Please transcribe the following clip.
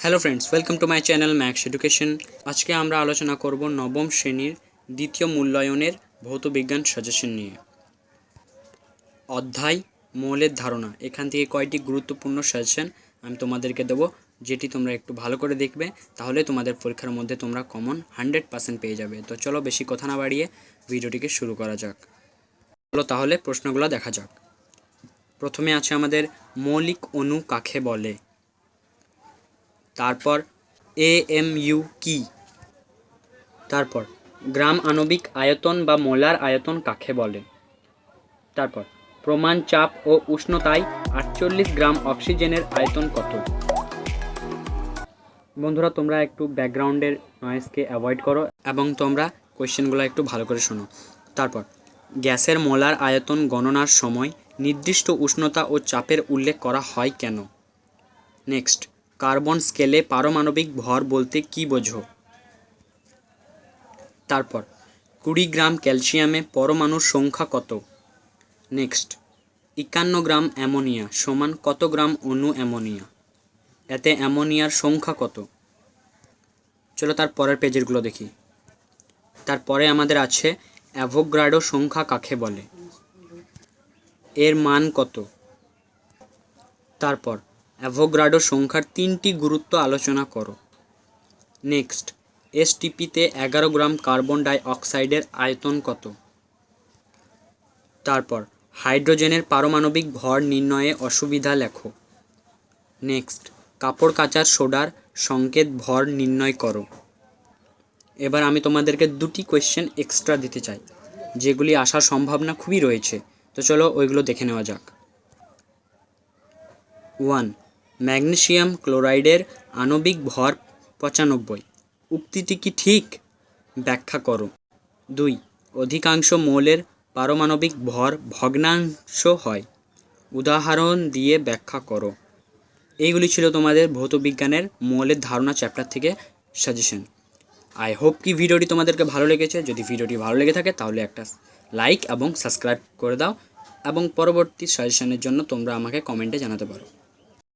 Hello friends, welcome to my channel max education. আজকে আমরা আলোচনা করব নবম শ্রেণীর দ্বিতীয় মূল্যায়নের ভৌতবিজ্ঞান সাজেশন নিয়ে। অধ্যায় মৌলের ধারণা। এখান থেকে কয়েকটি গুরুত্বপূর্ণ সাজেশন আমি তোমাদেরকে দেবো, যেটি তোমরা একটু ভালো করে দেখবে, তাহলে তোমাদের পরীক্ষার মধ্যে তোমরা কমন 100% পেয়ে যাবে। তো চলো বেশি কথা না বাড়িয়ে ভিডিওটিকে শুরু করা যাক। চলো তাহলে প্রশ্নগুলো দেখা যাক। প্রথমে আছে আমাদের মৌলিক অণু কাকে বলে, তারপর AMU কি, তারপর গ্রাম আণবিক আয়তন বা মোলার আয়তন কাকে বলে, তারপর প্রমাণ চাপ ও উষ্ণতায় 48 গ্রাম অক্সিজেনের আয়তন কত। বন্ধুরা, তোমরা একটু ব্যাকগ্রাউন্ডের নয়েজকে অ্যাভয়েড করো এবং তোমরা কোয়েশ্চেনগুলো একটু ভালো করে শোনো। তারপর গ্যাসের মোলার আয়তন গণনার সময় নির্দিষ্ট উষ্ণতা ও চাপের উল্লেখ করা হয় কেন। নেক্সট, কার্বন স্কেলে পারমাণবিক ভর বলতে কী বোঝো। তারপর 20 গ্রাম ক্যালসিয়ামে পরমাণুর সংখ্যা কত। নেক্সট, 51 গ্রাম অ্যামোনিয়া সমান কত গ্রাম অণু অ্যামোনিয়া, এতে অ্যামোনিয়ার সংখ্যা কত। চলো তার পরের পেজেরগুলো দেখি। তারপরে আমাদের আছে অ্যাভোগাড্রো সংখ্যা কাকে বলে, এর মান কত। তারপর অ্যাভোগাড্রো সংখ্যার 3টি গুরুত্ব আলোচনা করো। নেক্সট, STPতে 11 গ্রাম কার্বন ডাই অক্সাইডের আয়তন কত। তারপর হাইড্রোজেনের পারমাণবিক ভর নির্ণয়ে অসুবিধা লেখো। নেক্সট, কাপড় কাচার সোডার সংকেত ভর নির্ণয় করো। এবার আমি তোমাদেরকে 2টি কোয়েশ্চেন এক্সট্রা দিতে চাই, যেগুলি আসার সম্ভাবনা খুবই রয়েছে। তো চলো ওইগুলো দেখে নেওয়া যাক। 1. ম্যাগনেসিয়াম ক্লোরাইডের আণবিক ভর 95, উক্তিটি কি ঠিক? ব্যাখ্যা করো। 2. অধিকাংশ মৌলের পারমাণবিক ভর ভগ্নাংশ হয়, উদাহরণ দিয়ে ব্যাখ্যা করো। এইগুলি ছিল তোমাদের ভৌতবিজ্ঞানের মৌলের ধারণা চ্যাপ্টার থেকে সাজেশন। আই হোপ কি ভিডিওটি তোমাদেরকে ভালো লেগেছে। যদি ভিডিওটি ভালো লেগে থাকে তাহলে একটা লাইক এবং সাবস্ক্রাইব করে দাও, এবং পরবর্তী সাজেশনের জন্য তোমরা আমাকে কমেন্টে জানাতে পারো।